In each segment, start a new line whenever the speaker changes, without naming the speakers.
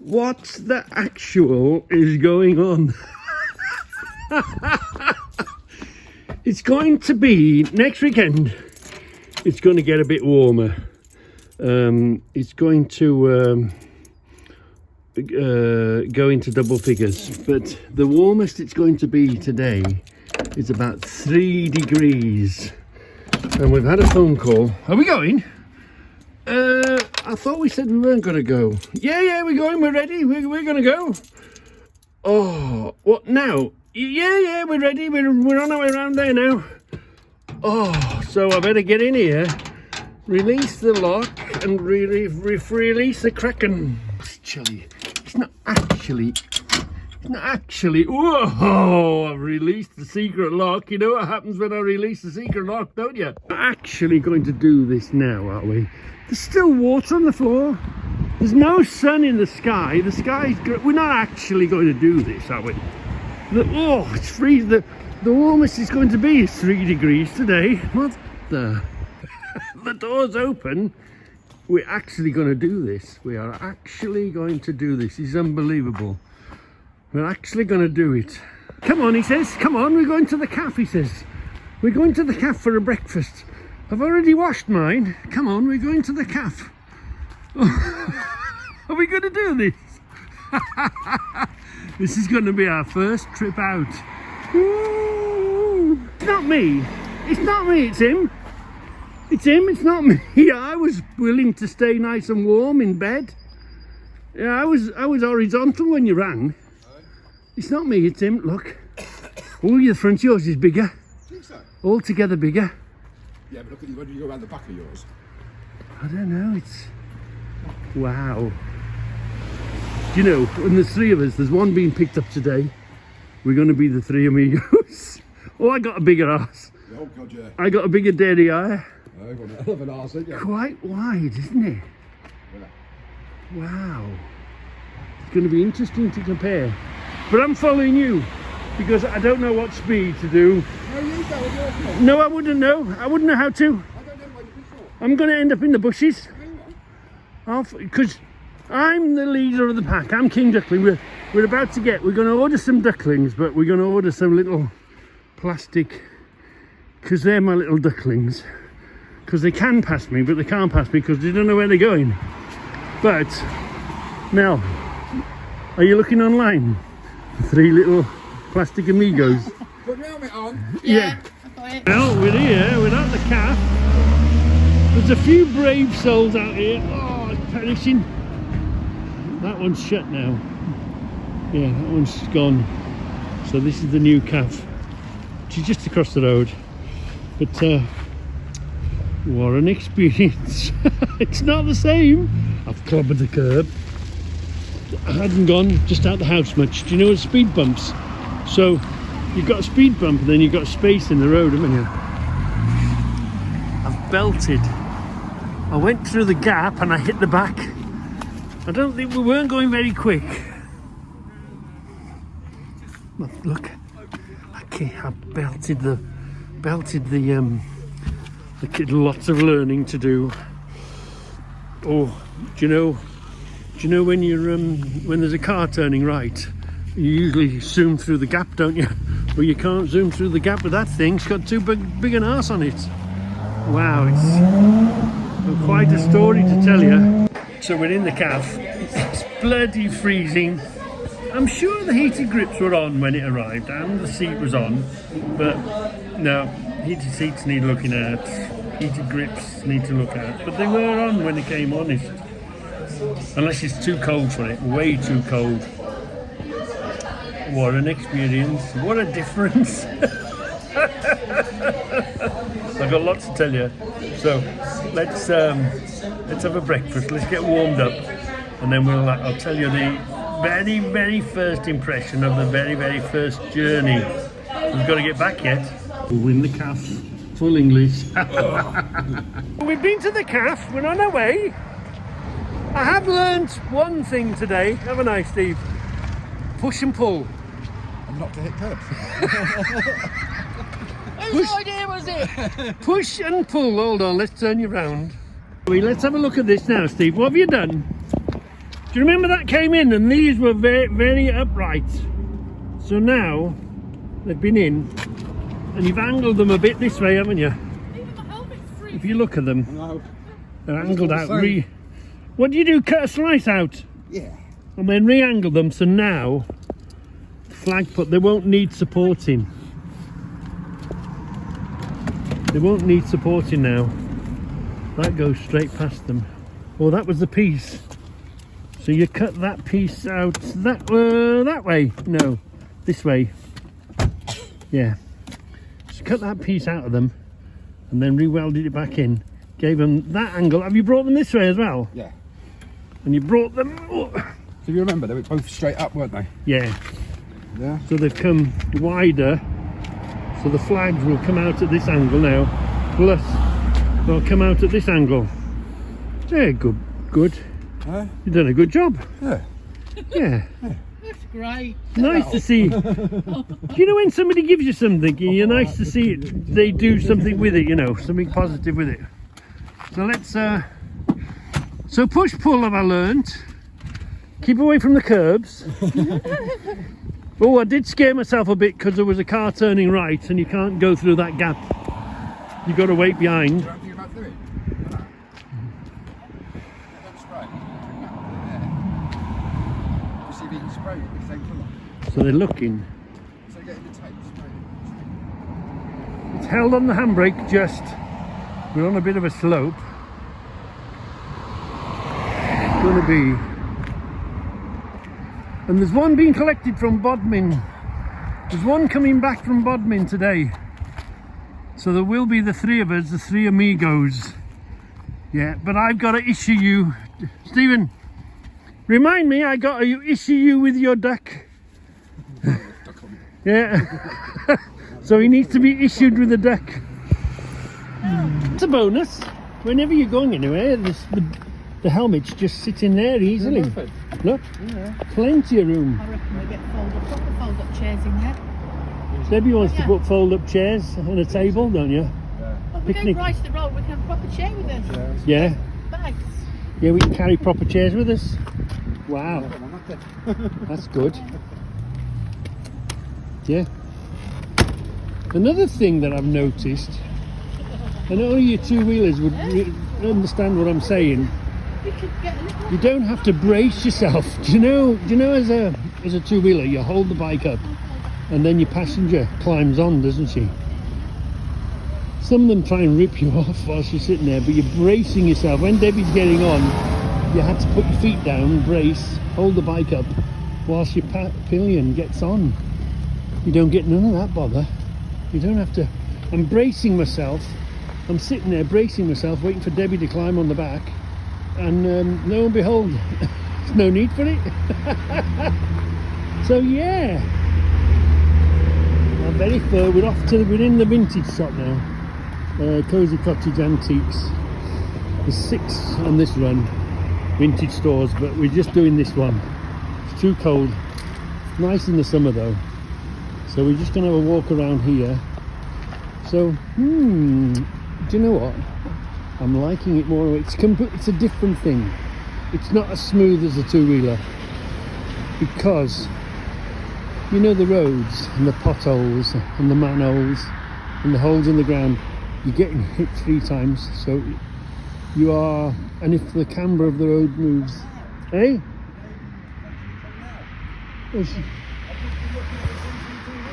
What the actual is going on? It's going to be next weekend. It's going to get a bit warmer. It's going to go into double figures, but the warmest it's going to be today is about 3 degrees. And we've had a phone call. Are we going? I thought we said we weren't going to go. Yeah, we're going. We're ready. We're going to go. Oh, what now? Yeah, we're ready. We're on our way around there now. Oh, so I better get in here, release the lock, and release the kraken. It's chilly. It's not actually. Whoa! I've released the secret lock. You know what happens when I release the secret lock, don't you? We're actually going to do this now, are we? There's still water on the floor. There's no sun in the sky. The sky's good. We're not actually going to do this, are we? It's freezing. The warmest it's going to be is 3 degrees today. What the? The door's open. We're actually going to do this. We are actually going to do this. It's unbelievable. We're actually going to do it. Come on, he says. Come on, we're going to the cafe, he says. We're going to the cafe for a breakfast. I've already washed mine. Come on, we're going to the cafe. Are we going to do this? This is going to be our first trip out. Ooh. It's not me. It's not me, it's him. It's him, it's not me. I was willing to stay nice and warm in bed. Yeah, I was horizontal when you rang. It's not me, it's him. Look. Oh, your front yours is bigger.
I think so.
Altogether bigger.
Yeah, but look at you when you go around the back of yours.
I don't know, it's... Wow. Do you know, when there's 3 of us, there's one being picked up today. We're going to be the 3 amigos. Oh, I got a bigger arse.
Oh, God, yeah.
I got a bigger daddy eye.
Oh, you've got a hell of an arse, haven't you?
Quite wide, isn't it?
Yeah.
Wow. It's going to be interesting to compare. But I'm following you because I don't know what speed to do.
No, you go with your car.
No, I wouldn't know. I wouldn't know how to.
I don't know what you're before.
I'm going to end up in the bushes.
Hang on.
Because I'm the leader of the pack. I'm King Duckling. We're about to we're going to order some ducklings, but we're going to order some little plastic, because they're my little ducklings. Because they can pass me, but they can't pass me because they don't know where they're going. But, Mel, are you looking online? 3 little plastic amigos.
Put your helmet on.
Yeah. Well, we're here. We're at the calf. There's a few brave souls out here. Oh, it's perishing. That one's shut now. Yeah, that one's gone. So this is the new calf. She's just across the road. But what an experience. It's not the same. I've clobbered the curb. I hadn't gone just out the house much. Do you know what speed bumps? So you've got a speed bump and then you've got space in the road, haven't you? I've belted. I went through the gap and I hit the back. I don't think we weren't going very quick. Look, I belted the kid. Lots of learning to do. Oh, do you know when you're when there's a car turning right, you usually zoom through the gap, don't you? Well, you can't zoom through the gap with that thing. It's got too big an arse on it. Wow, it's quite a story to tell you. So we're in the calf. It's bloody freezing. I'm sure the heated grips were on when it arrived and the seat was on, but no, heated seats need looking at, heated grips need to look at, but they were on when it came honest. Unless it's too cold for it, way too cold. What an experience, what a difference. I've got lots to tell you. So let's have a breakfast, let's get warmed up, and then I'll tell you the very, very first impression of the very, very first journey. We've got to get back yet. We'll win the calf, full English. We've been to the calf, we're on our way. I have learnt one thing today, haven't I, Steve? Push and pull.
I'm not to hit curbs.
Whose idea was it?
Push and pull. Hold on, let's turn you round. Let's have a look at this now, Steve. What have you done? Do you remember that came in and these were very, very upright? So now they've been in and you've angled them a bit this way, haven't you?
Even my helmet's free.
If you look at them,
No.
they're angled out.
Same.
What do you do? Cut a slice out
Yeah.
and then re-angle them so now flag put, they won't need supporting. They won't need supporting now. That goes straight past them. Oh, that was the piece. So you cut that piece out that way. No, this way. Yeah. So cut that piece out of them and then re-welded it back in. Gave them that angle. Have you brought them this way as well?
Yeah.
And you brought them... Oh.
So you remember, they were both straight up, weren't they?
Yeah.
Yeah.
So they've come wider. So the flags will come out at this angle now. Plus, they'll come out at this angle. Yeah, good.
Huh?
You've done a good job.
Yeah.
Yeah.
That's great.
Nice to see. Do you know when somebody gives you something, you're nice to see it, they do something with it, you know, something positive with it. So let's, so push pull have I learned. Keep away from the curbs. Oh, I did scare myself a bit because there was a car turning right and you can't go through that gap. You've got to wait behind.
What do you about doing? Don't spray. Yeah. You see if you can spray it the same colour.
So they're looking.
So you get in the tape, spray it.
It's held on the handbrake just. We're on a bit of a slope. It's going to be. And there's one being collected from Bodmin. There's one coming back from Bodmin today. So there will be the three of us, the three amigos. Yeah, but I've got to issue you. Stephen, remind me, I got to issue you with your duck. Yeah. So he needs to be issued with a duck. It's a bonus. Whenever you're going anywhere, the helmet's just sitting there easily. Look, plenty of room.
I reckon we get proper fold-up chairs in there.
Debbie wants to put fold-up chairs on a table, don't you?
Well, we
Picnic.
go right to the road, we can have a proper chair with us.
Yeah.
Bags.
Yeah, we can carry proper chairs with us. Wow, that's good. Yeah. Another thing that I've noticed, and only you two-wheelers would understand what I'm saying.
We could get a little...
You don't have to brace yourself. Do you know as a two-wheeler, you hold the bike up and then your passenger climbs on, doesn't she? Some of them try and rip you off whilst you're sitting there, but you're bracing yourself. When Debbie's getting on, you had to put your feet down, brace, hold the bike up whilst your pillion gets on. You don't get none of that bother. You don't have to. I'm bracing myself. I'm sitting there bracing myself, waiting for Debbie to climb on the back. And lo and behold, there's no need for it. So yeah, I'm very fur. We're in the vintage shop now. Cozy Cottage Antiques. There's 6 on this run, vintage stores, but we're just doing this one. It's too cold. Nice in the summer though. So we're just going to have a walk around here. So, do you know what? I'm liking it more. It's a different thing. It's not as smooth as a two-wheeler because you know the roads and the potholes and the manholes and the holes in the ground. You're getting hit 3 times, so you are. And if the camber of the road moves, eh?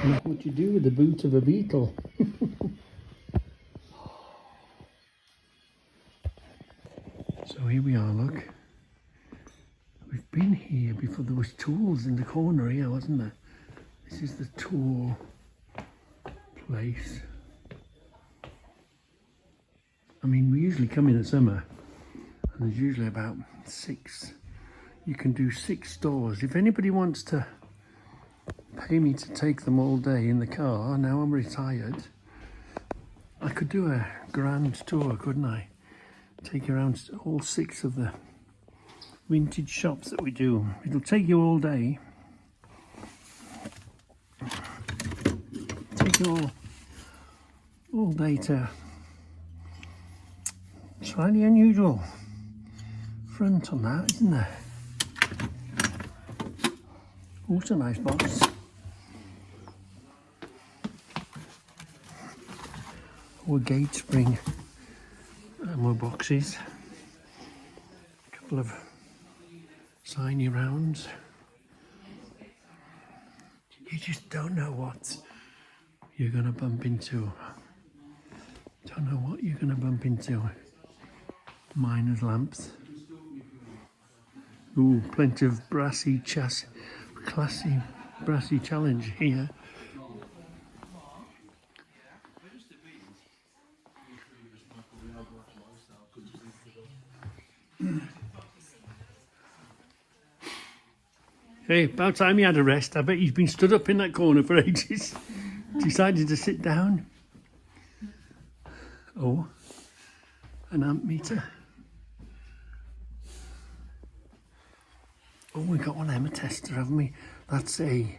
Look what you do with the boot of a beetle. So here we are, look. We've been here before. There was tools in the corner here, wasn't there? This is the tool place. I mean, we usually come in the summer and there's usually about 6. You can do 6 stores. If anybody wants to pay me to take them all day in the car, now I'm retired, I could do a grand tour, couldn't I? Take you around all 6 of the vintage shops that we do. It'll take you all day. Take you all day to slightly unusual front on that, isn't there? Oh, it's a nice box. More gate spring and more boxes. A couple of shiny rounds. You just don't know what you're going to bump into. Don't know what you're going to bump into. Miner's lamps. Ooh, plenty of brassy classy brassy challenge here. Hey, about time he had a rest. I bet he's been stood up in that corner for ages. Decided to sit down. Oh, an amp meter. Oh, we got one Emma tester, haven't we? That's a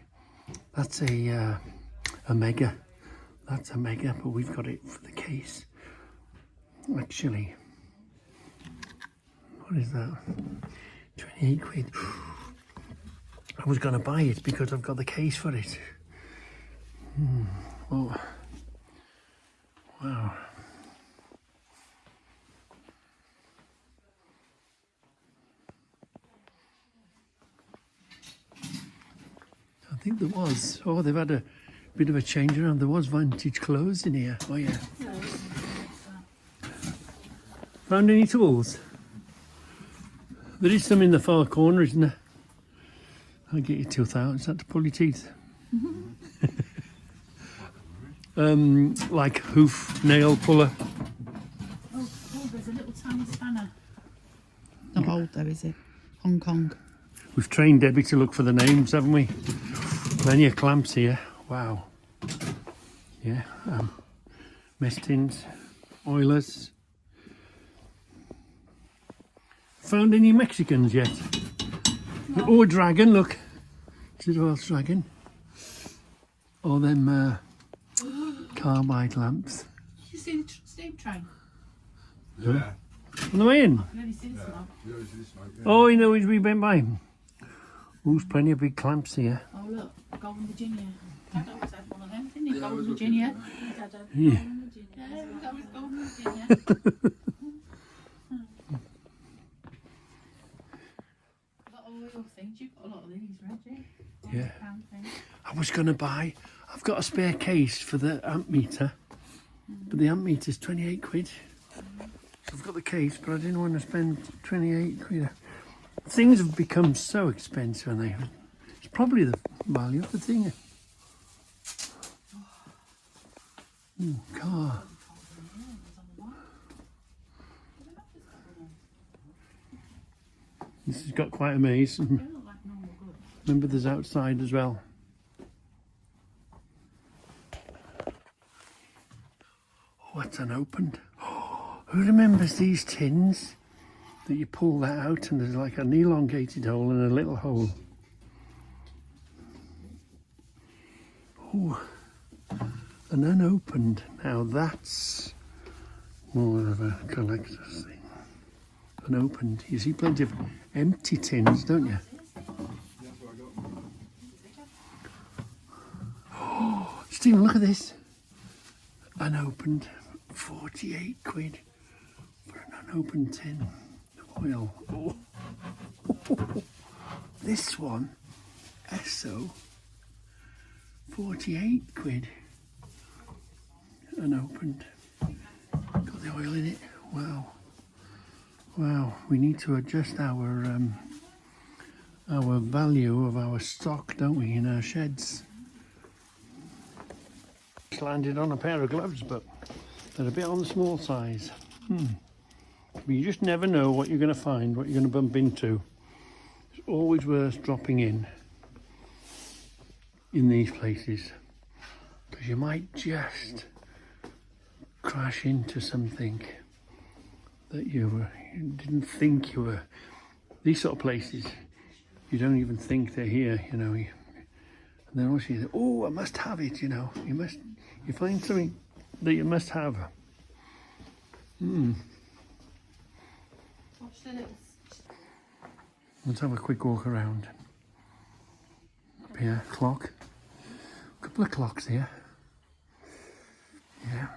mega. That's a mega, but we've got it for the case. Actually, what is that? 28 quid. I was going to buy it because I've got the case for it. Oh, wow. I think there was. Oh, they've had a bit of a change around. There was vintage clothes in here. Oh, yeah. Found any tools? There is some in the far corner, isn't there? I'll get you 2,000. Is that to pull your teeth? Like hoof nail puller.
Oh, there's a little tiny spanner. Not old though, is it? Hong Kong.
We've trained Debbie to look for the names, haven't we? Plenty of clamps here. Wow. Yeah. Mess tins, oilers. Found any Mexicans yet? No. Oh, a dragon, look. Is it a Welsh dragon? Or them carbide lamps.
Did you see the steam train?
Yeah.
On the way in?
You only see this one.
You always do this, mate, yeah.
Oh, you know, we went by. Oh, there's plenty of big clamps here.
Oh look, Golden Virginia. Dad always had one of them, didn't he? Golden Virginia. Dad had
Yeah.
Golden Virginia. Yeah, that was Golden Virginia. Oil things. You've got a lot of these, Reggie.
Yeah.
Pound things.
I was going to buy, I've got a spare case for the amp meter, but the amp meter's 28 quid. So I've got the case, but I didn't want to spend 28 quid. Things have become so expensive, and it's probably the value of the thing. Ooh, car. This has got quite a maze. Remember, there's outside as well. Oh, it's unopened. Oh, who remembers these tins that you pull that out and there's like an elongated hole and a little hole? Oh, an unopened. Now that's more of a collector's thing. Unopened. You see plenty of empty tins, don't you? Oh, Stephen, look at this. Unopened. 48 quid for an unopened tin of oil. Oh. This one, Esso, 48 quid. Unopened. Got the oil in it. Wow. Wow, we need to adjust our value of our stock, don't we, in our sheds. Landed on a pair of gloves, but they're a bit on the small size. But you just never know what you're going to find, what you're going to bump into. It's always worth dropping in these places, because you might just crash into something that you didn't think you were. These sort of places, you don't even think they're here, you know. And then also you think, oh, I must have it, you know. You find something that you must have.
Watch the little.
Let's have a quick walk around. here, clock. A couple of clocks here. Yeah.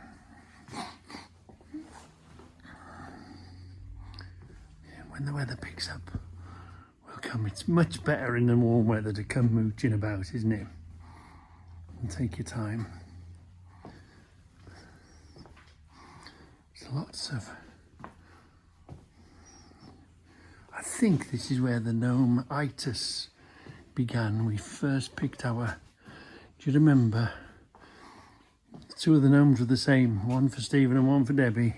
When the weather picks up, we'll come. It's much better in the warm weather to come mooching about, isn't it? And take your time. There's lots of... I think this is where the gnome-itis began. We first picked our... Do you remember? Two of the gnomes were the same. One for Stephen and one for Debbie.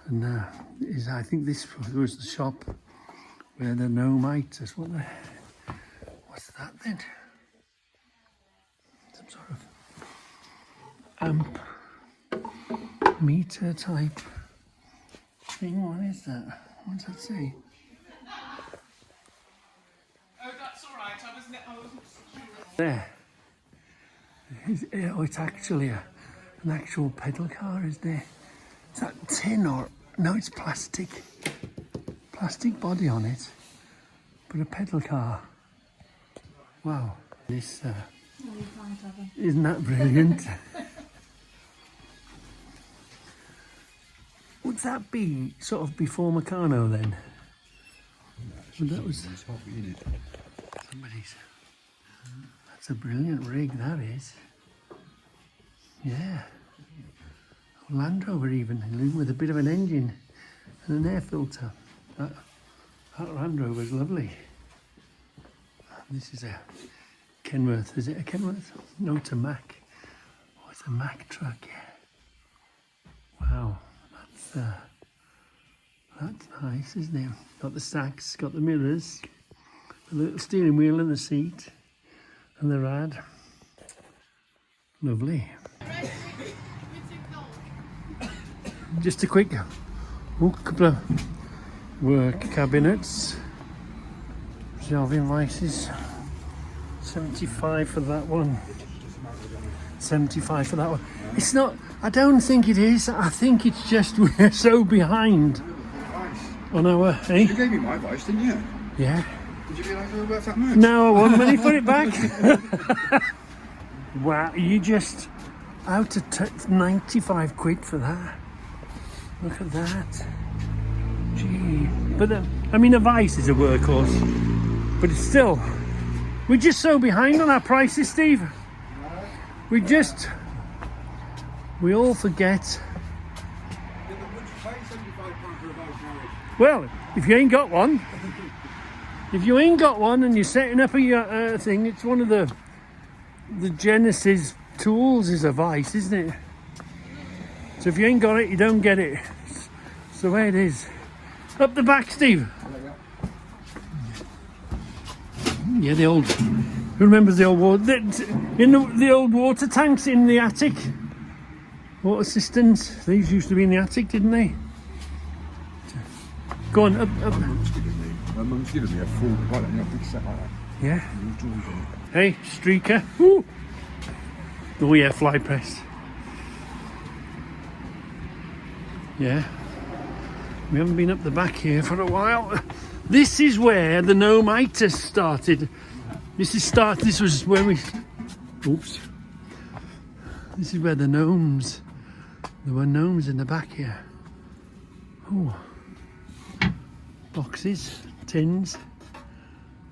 And I think this was the shop where the gnome-itis... What's that then? Some sort of amp meter type thing. What is that? What does that say?
Oh, that's all right. I wasn't sure.
There. It's actually an actual pedal car, is there? Is that tin or... No, it's plastic. Plastic body on it. But a pedal car. Wow. This... isn't that brilliant? Would that be sort of before Meccano then? Well, that was somebody's. That's a brilliant rig, that is. Yeah. Land Rover even with a bit of an engine and an air filter. That Land Rover's lovely. This is a Kenworth. Is it a Kenworth? No, it's a Mack. Oh, it's a Mack truck. Yeah. Wow. That's nice, isn't it? Got the stacks, got the mirrors, the little steering wheel and the seat, and the rad. Lovely. Just a quick couple of work cabinets, shelving vices. 75 for that one. 75 for that one. It's not, I don't think it is. I think it's just we're so behind on our... Eh?
You gave me my advice, didn't you?
Yeah.
Did you realise we were worth that much?
No, I won't. Let me put it back. Wow, you just out of 95 quid for that. Look at that. Gee. But I mean, a Vice is a workhorse, but it's still... We're just so behind on our prices, Steve. We all forget. Well, if you ain't got one, and you're setting up a thing, it's one of the Genesis tools is a Vice, isn't it? So if you ain't got it, you don't get it. It's the way it is. Up the back, Steve. Yeah, the old... Who remembers the old water? The old water tanks in the attic. Water cisterns. These used to be in the attic, didn't they? Go on, up.
My mum's given me a full, right, a big set like that.
Yeah. Hey, streaker. Woo. Oh yeah, fly press. Yeah. We haven't been up the back here for a while. This is where the gnome-itis started. This was where we... Oops. This is where the gnomes... There were gnomes in the back here. Oh. Boxes, tins.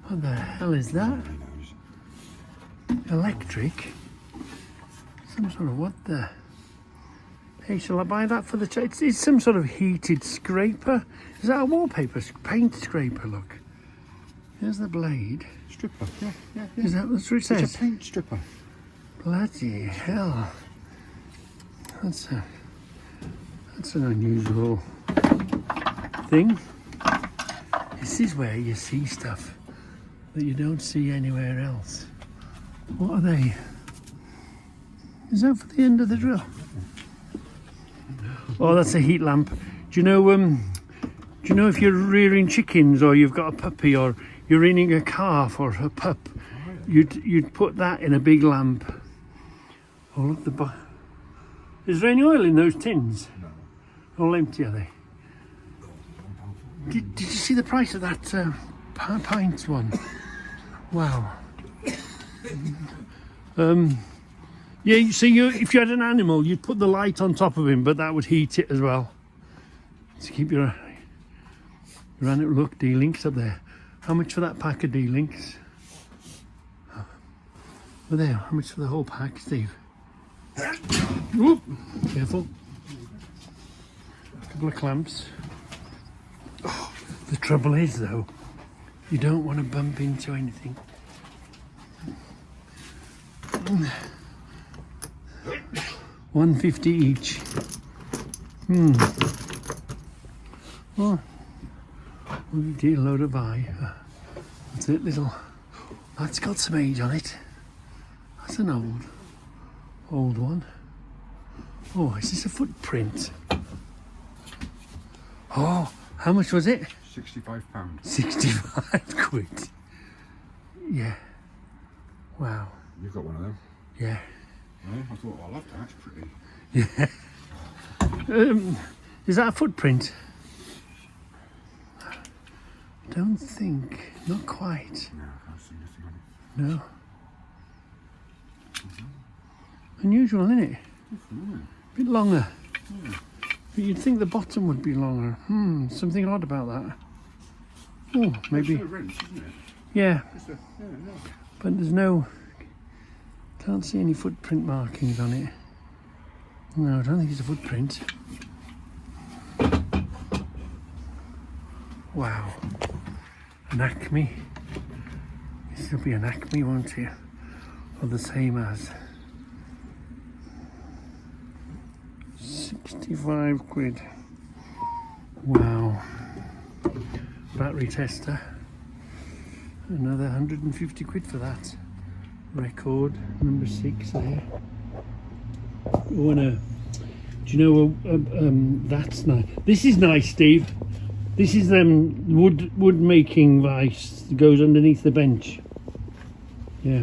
What the hell is that? Electric? Some sort of what the... Hey, shall I buy that for the... It's some sort of heated scraper. Is that a wallpaper? Paint scraper, look. Here's the blade.
Stripper, yeah.
Is that what it says?
It's a paint stripper.
Bloody hell. That's an unusual thing. This is where you see stuff that you don't see anywhere else. What are they? Is that for the end of the drill? Oh, that's a heat lamp. Do you know if you're rearing chickens or you've got a puppy or you're rearing a calf or a pup, you'd put that in a big lamp. Oh, look, is there any oil in those tins? No. All empty, are they? Did you see the price of that pint one? Wow. Yeah, so if you had an animal, you'd put the light on top of him, but that would heat it as well. To keep your animal. Look, D-links up there. How much for that pack of D-links? Well, there. How much for the whole pack, Steve? Whoop! Careful. A couple of clamps. Oh, the trouble is, though, you don't want to bump into anything. $1.50 each. Oh, we did a load of buy. That's it, little. That's got some age on it. That's an old one. Oh, is this a footprint? Oh, how much was it?
£65.
65 quid. Yeah. Wow.
You've got one of them.
Yeah.
No, I thought, I love that. That's pretty.
Yeah. Is that a footprint? Don't think. Not quite.
No, I can't see anything on it.
No. Unusual, isn't it? A bit longer. But you'd think the bottom would be longer. Something odd about that. Oh, maybe.
It's a wrench, isn't it?
Yeah.
Yeah.
But there's no. Can't see any footprint markings on it. No, I don't think it's a footprint. Wow. An Acme. This will be an Acme, won't it? Or the same as. 65 quid. Wow. Battery tester. Another 150 quid for that. Record number 6 there. Oh, and do you know that's nice. This is nice, Steve. This is wood making vice that goes underneath the bench. Yeah.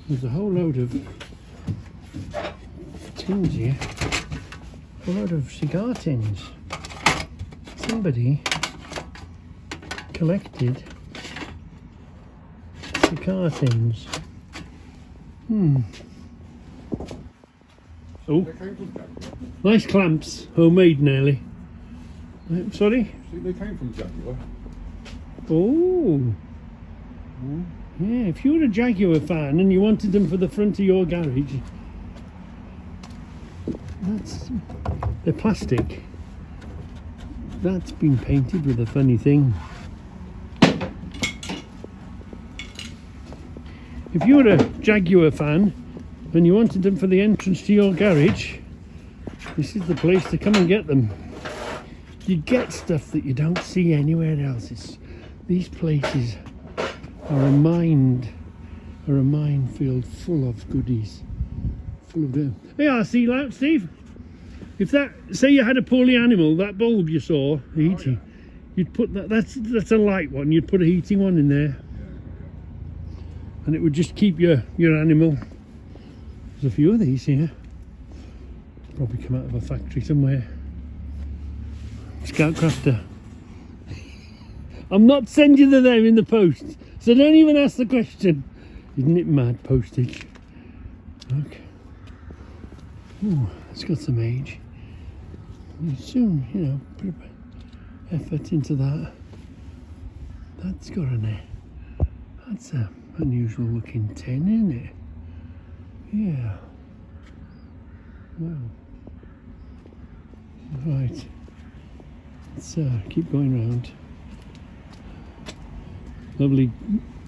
There's a whole load of tins here. A whole load of cigar tins. Somebody collected cigar tins. Oh,
They came from Jaguar.
nice clamps, homemade nearly. Sorry?
See, they came from Jaguar.
Oh. Yeah, if you were a Jaguar fan and you wanted them for the front of your garage, they're plastic. That's been painted with a funny thing. If you were a Jaguar fan and you wanted them for the entrance to your garage, this is the place to come and get them. You get stuff that you don't see anywhere else. These places are a minefield full of goodies. Full of them. Hey, I see that, Steve. If that, say you had a poorly animal, that bulb you saw, the heating, you'd put that's a light one, you'd put a heating one in there. And it would just keep your animal. There's a few of these here. Probably come out of a factory somewhere. Scoutcrafter. I'm not sending them in the post, so don't even ask the question. Isn't it mad, postage? Look. Ooh, it's got some age. You soon, put a bit of effort into that. That's got an air. That's a unusual looking tin, isn't it? Yeah. Wow. Right. Let's keep going round. Lovely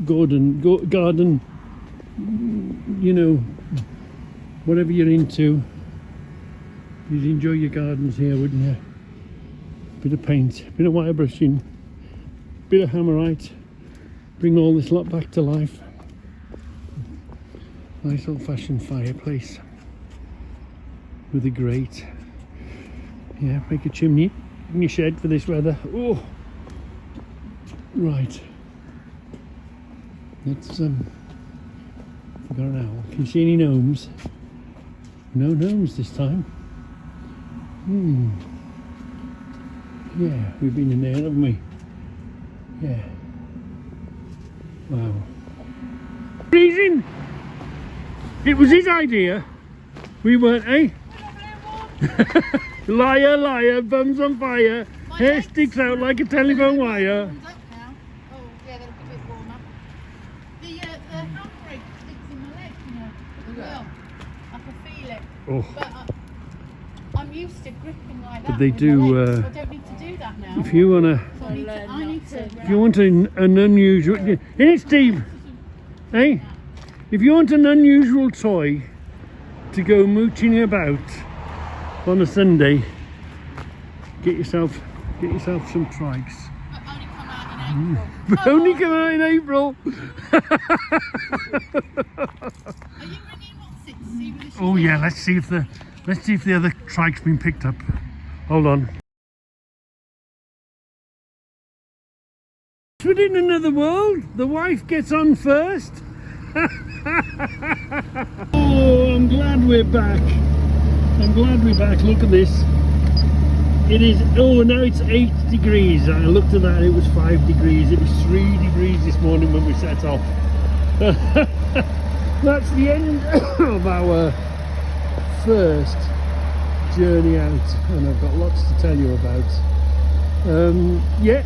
garden, whatever you're into. You'd enjoy your gardens here, wouldn't you? Bit of paint, bit of wire brushing, bit of hammerite. Bring all this lot back to life. Nice old-fashioned fireplace with a grate. Yeah, make a chimney in your shed for this weather. Oh, right. Let's forgot an owl. Can you see any gnomes? No gnomes this time. Yeah, we've been in there, haven't we? Yeah. Wow. again. It was his idea. We weren't, eh? Liar, liar, bums on fire. Hair sticks out like a telephone wire.
Oh, yeah, they're a bit warmer. The handbrake sticks in my leg, you know. The wheel. I can feel it.
Oh.
But I'm used to gripping like that.
But they
with
do,
my legs, so I don't need to do that now.
If you wanna,
So I need to.
if you want an unusual, innit, Steve? Eh? If you want an unusual toy to go mooching about on a Sunday, get yourself some trikes.
But only come out in April.
Only come out in April.
Are you ringing what's it to see whether she
Oh yeah, let's see if the other trike's been picked up. Hold on. But in another world, the wife gets on first. Oh, I'm glad we're back. I'm glad we're back. Look at this. It is, oh, now it's 8 degrees. I looked at that, it was 5 degrees. It was 3 degrees this morning when we set off. That's the end of our first journey out, and I've got lots to tell you about. Yeah,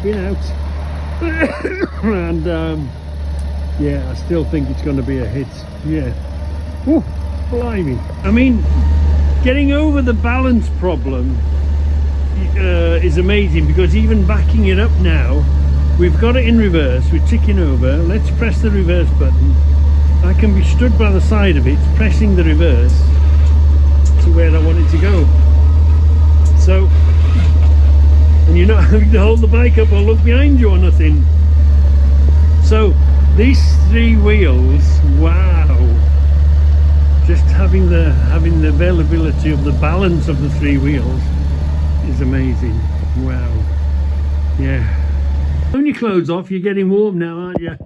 been out. And yeah, I still think it's going to be a hit. Yeah. Oh, blimey. I mean, getting over the balance problem is amazing, because even backing it up now, we've got it in reverse, we're ticking over. Let's press the reverse button. I can be stood by the side of it, pressing the reverse to where I want it to go. So, and you're not having to hold the bike up or look behind you or nothing. So, these 3 wheels, wow. Just having the availability of the balance of the 3 wheels is amazing. Wow. Yeah. Putting your clothes off, you're getting warm now, aren't you?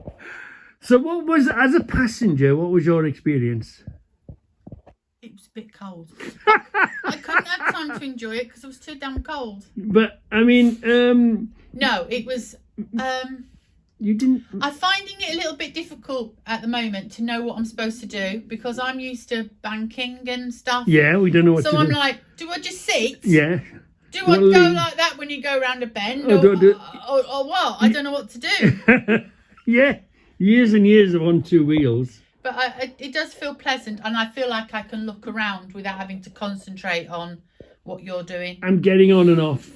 So what was, as a passenger, what was your experience?
It was a bit cold. I couldn't have time to enjoy it because it was too damn cold.
But I mean,
no, it was.
You didn't.
I'm finding it a little bit difficult at the moment to know what I'm supposed to do, because I'm used to banking and stuff.
Yeah, we don't know what to do.
So I'm like, do I just sit?
Yeah.
Do I go like that when you go around a bend, or what? I don't know what to do.
Yeah, years and years of on 2 wheels.
But it does feel pleasant, and I feel like I can look around without having to concentrate on what you're doing.
And getting on and off.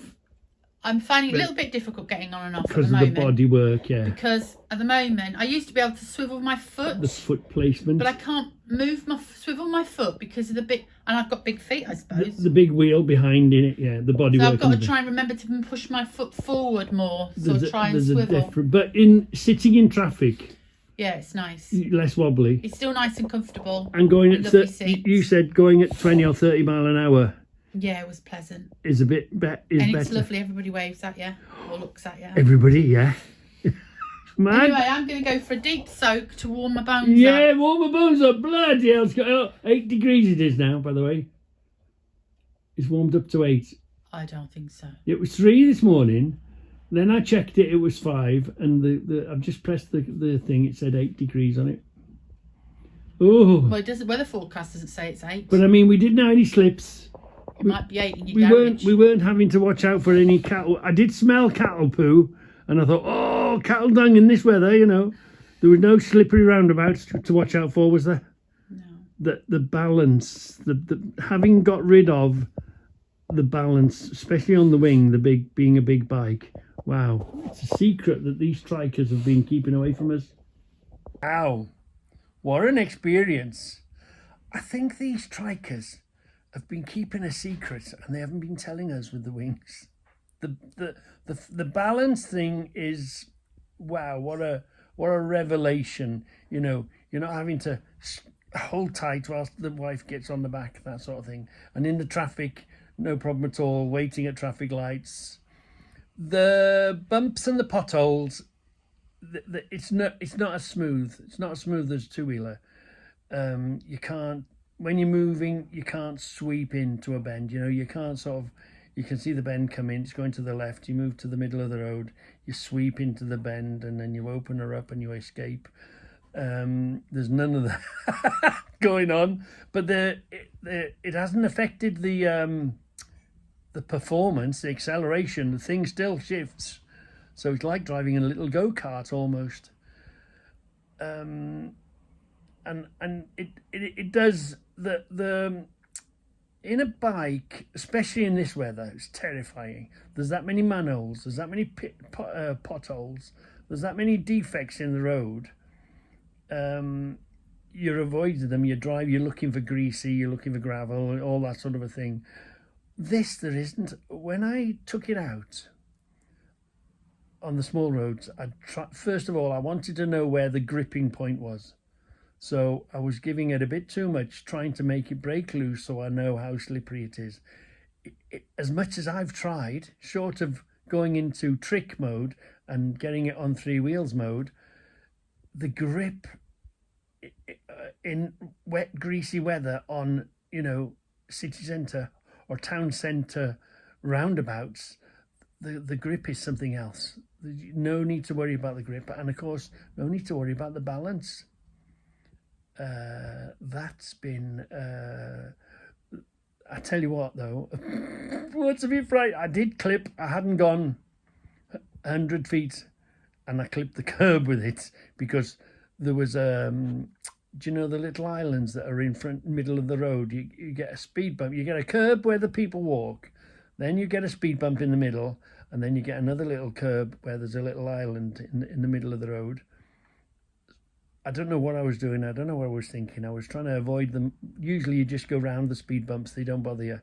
I'm finding it a little bit difficult getting on and off at the
because of
moment.
the body work, yeah.
Because at the moment, I used to be able to swivel my foot.
The foot placement.
But I can't swivel my foot because of the big, and I've got big feet, I suppose.
The big wheel behind in it, yeah, the body work.
So I've got to try and remember to push my foot forward more, so try and swivel.
But in sitting in traffic,
yeah, it's nice.
Less wobbly.
It's still nice and comfortable.
And going at you said going at 20 or 30 mile an hour.
Yeah, it was pleasant.
Is a bit better.
And it's lovely. Everybody waves at you or looks at you.
Everybody, yeah. Man.
Anyway, I'm going to go for a deep soak to warm my bones up.
Yeah, warm my bones up. Bloody hell. It's got 8 degrees it is now, by the way. It's warmed up to 8.
I don't think so.
It was 3 this morning. Then I checked it, it was 5. And I've just pressed the thing, it said 8 degrees on it. Oh.
Well, it doesn't. Weather forecast doesn't say it's 8.
But I mean, we didn't have any slips.
It might be 8 in your garage.
We weren't having to watch out for any cattle. I did smell cattle poo, and I thought, oh, cattle dung in this weather, you know. There was no slippery roundabouts to watch out for, was there? No. The balance, the having got rid of the balance, especially on the wing, being a big bike. Wow, it's a secret that these Trikers have been keeping away from us. Wow, what an experience! I think these Trikers have been keeping a secret, and they haven't been telling us with the wings. The balance thing is, wow, what a revelation. You know, you're not having to hold tight whilst the wife gets on the back, that sort of thing. And in the traffic, no problem at all, waiting at traffic lights. The bumps and the potholes, it's not as smooth. It's not as smooth as two-wheeler. You can't, when you're moving, you can't sweep into a bend. You know, you can't sort of, you can see the bend come in, it's going to the left, you move to the middle of the road, you sweep into the bend, and then you open her up and you escape. There's none of that going on, but it hasn't affected the performance, the acceleration. The thing still shifts, so it's like driving in a little go-kart almost. And it does the in a bike, especially in this weather, it's terrifying. There's that many manholes, there's that many potholes, there's that many defects in the road. You're avoiding them. You drive, you're looking for greasy, you're looking for gravel, all that sort of a thing. This, there isn't. When I took it out on the small roads, first of all, I wanted to know where the gripping point was. So I was giving it a bit too much, trying to make it break loose so I know how slippery it is. As much as I've tried, short of going into trick mode and getting it on 3 wheels mode, the grip in wet, greasy weather on, city centre or town centre roundabouts, the grip is something else. No need to worry about the grip, and of course, no need to worry about the balance. That's been, I tell you what though, what's a bit fright? I did clip, I hadn't gone 100 feet and I clipped the curb with it because there was, do you know the little islands that are in middle of the road? You get a speed bump, you get a curb where the people walk, then you get a speed bump in the middle, and then you get another little curb where there's a little island in the middle of the road. I don't know what I was doing. I don't know what I was thinking. I was trying to avoid them. Usually you just go round the speed bumps. They don't bother you.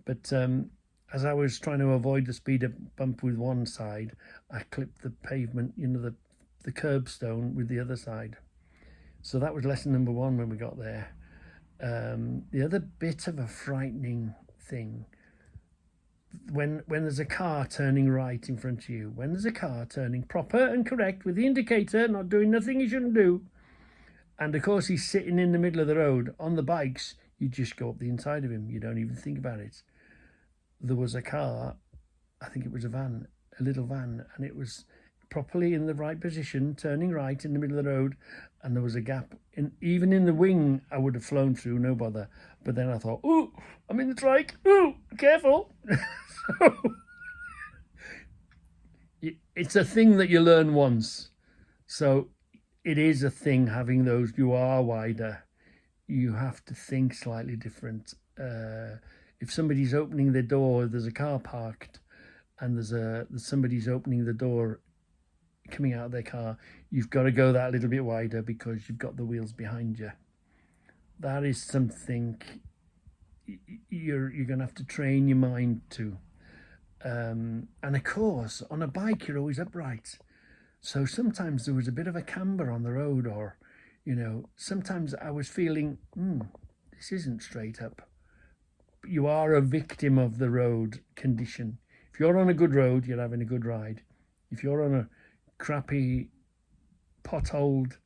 But as I was trying to avoid the speed bump with one side, I clipped the pavement, the curbstone with the other side. So that was lesson number 1 when we got there. The other bit of a frightening thing, when there's a car turning right in front of you, when there's a car turning proper and correct with the indicator, not doing nothing he shouldn't do, and of course he's sitting in the middle of the road on the bikes, you just go up the inside of him. You don't even think about it. There was a car, I think it was a little van, and it was properly in the right position, turning right in the middle of the road, and there was a gap. Even in the wing, I would have flown through, no bother. But then I thought, oh, I'm in the trike. Oh, careful. So, it's a thing that you learn once. So it is a thing having those, you are wider. You have to think slightly different. If somebody's opening the door, there's a car parked, and there's somebody's opening the door coming out of their car, you've got to go that little bit wider because you've got the wheels behind you. That is something you're going to have to train your mind to. And of course, on a bike, you're always upright. So sometimes there was a bit of a camber on the road, or, sometimes I was feeling, this isn't straight up. But you are a victim of the road condition. If you're on a good road, you're having a good ride. If you're on a crappy, potholed,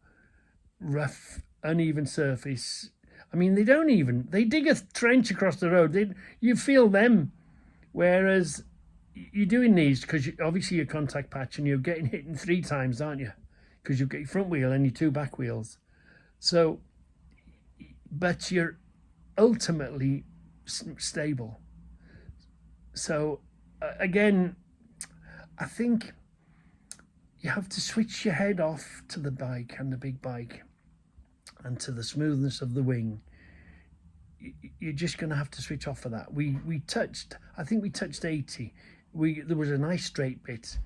rough, uneven surface, I mean, they dig a trench across the road. You feel them. Whereas you're doing these because obviously you're contact patch and you're getting hit in 3 times, aren't you? Because you've got your front wheel and your 2 back wheels. So, but you're ultimately stable. So, again, I think you have to switch your head off to the bike and the big bike and to the smoothness of the wing. You're just going to have to switch off for that. I think we touched 80. There was a nice straight bit.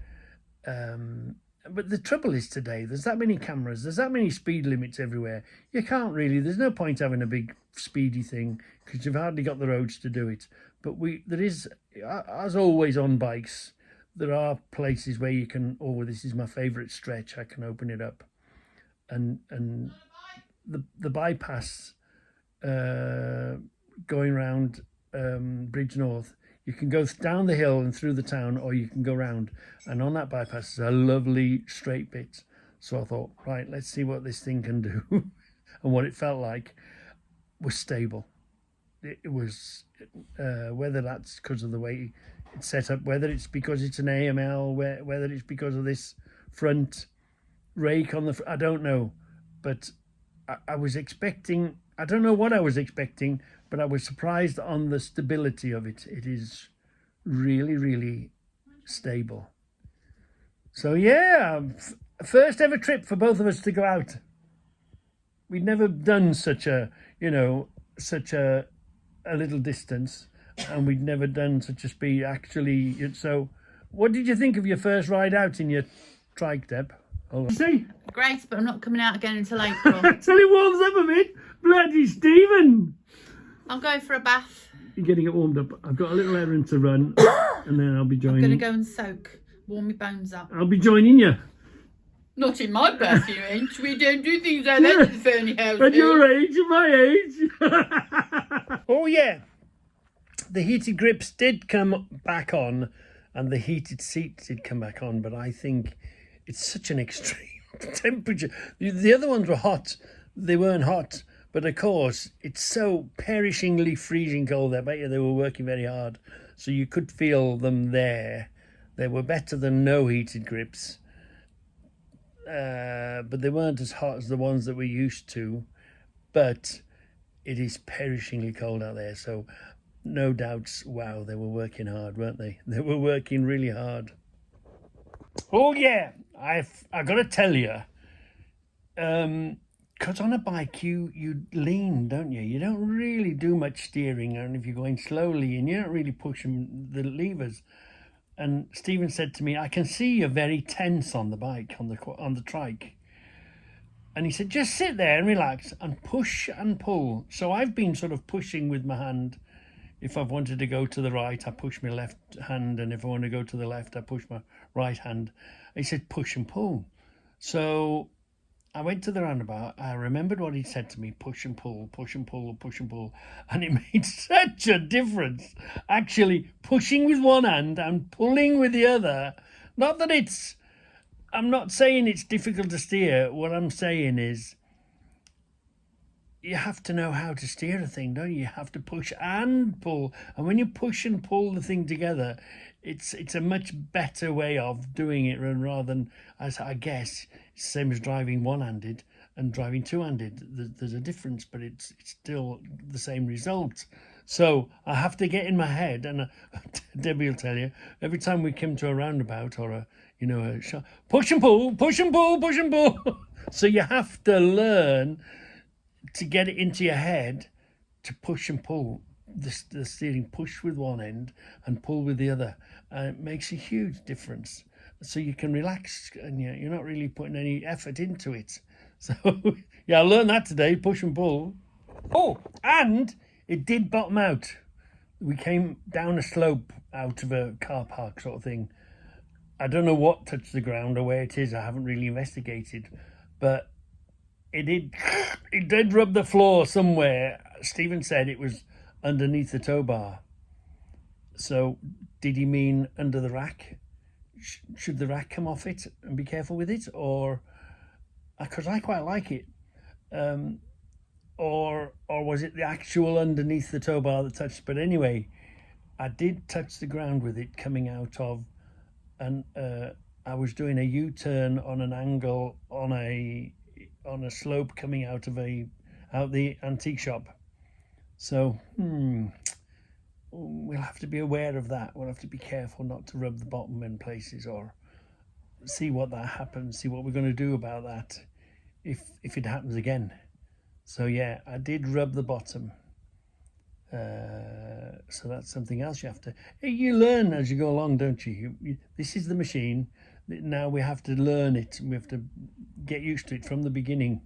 But the trouble is today, there's that many cameras, there's that many speed limits everywhere. You can't really, there's no point having a big speedy thing because you've hardly got the roads to do it. But there is, as always on bikes, there are places where you can, this is my favourite stretch, I can open it up. And the bypass going around Bridge North, you can go down the hill and through the town, or you can go round. And on that bypass is a lovely straight bit. So I thought, right, let's see what this thing can do. And what it felt like was stable. It was, whether that's because of the way it's set up, whether it's because it's an AML, whether it's because of this front rake on I don't know. but I was expecting, I don't know what I was expecting, but I was surprised on the stability of it. It is really, really stable. So yeah, first ever trip for both of us to go out. We'd never done such a, such a little distance, and we'd never done such a speed actually. So what did you think of your first ride out in your Trike, Deb? Hold on. See?
Great, but I'm not coming out again until April.
Till it warms up a bit. Bloody Stephen.
I'm going for a bath.
You're getting it warmed up. I've got a little errand to run, and then I'll be joining.
I'm going to go and soak, warm my bones up.
I'll be joining you.
Not in my bath, you ain't. We don't do things like that in the Fernie house.
At your age, at my age. Oh yeah, the heated grips did come back on, and the heated seats did come back on, but I think it's such an extreme temperature. The other ones were hot. They weren't hot. But of course, it's so perishingly freezing cold. I bet you they were working very hard. So you could feel them there. They were better than no heated grips. But they weren't as hot as the ones that we're used to. But it is perishingly cold out there. So no doubts, wow, they were working hard, weren't they? They were working really hard. Oh yeah, I've got to tell you, because on a bike you lean, don't you? You don't really do much steering, and if you're going slowly, and you don't really push the levers. And Stephen said to me, "I can see you're very tense on the bike, on the Trike." And he said, "Just sit there and relax and push and pull." So I've been sort of pushing with my hand. If I've wanted to go to the right, I push my left hand, and if I want to go to the left, I push my right hand. He said, push and pull. So I went to the roundabout. I remembered what he said to me, push and pull, push and pull, push and pull. And it made such a difference. Actually, pushing with one hand and pulling with the other. Not that I'm not saying it's difficult to steer. What I'm saying is, you have to know how to steer a thing, don't you? You have to push and pull. And when you push and pull the thing together, it's a much better way of doing it rather than, as I guess, it's the same as driving one-handed and driving two-handed. There's a difference, but it's still the same result. So I have to get in my head, and Debbie will tell you, every time we come to a roundabout or a shot, push and pull, push and pull, push and pull. So you have to learn to get it into your head to push and pull the steering, push with one end and pull with the other, and it makes a huge difference. So you can relax, and you're not really putting any effort into it. So yeah, I learned that today, push and pull. Oh, and it did bottom out. We came down a slope out of a car park sort of thing. I don't know what touched the ground or where it is. I haven't really investigated, but it did rub the floor somewhere. Stephen said it was underneath the tow bar. So did he mean under the rack? Should the rack come off it and be careful with it? Or, because I quite like it. Or was it the actual underneath the tow bar that touched? But anyway, I did touch the ground with it coming out of, and I was doing a U-turn on an angle on a slope coming out the antique shop. So we'll have to be aware of that. We'll have to be careful not to rub the bottom in places, or see what that happens, see what we're going to do about that if it happens again. So yeah, I did rub the bottom. So that's something else you have to, you learn as you go along, don't you? This is the machine. Now we have to learn it. We have to get used to it from the beginning.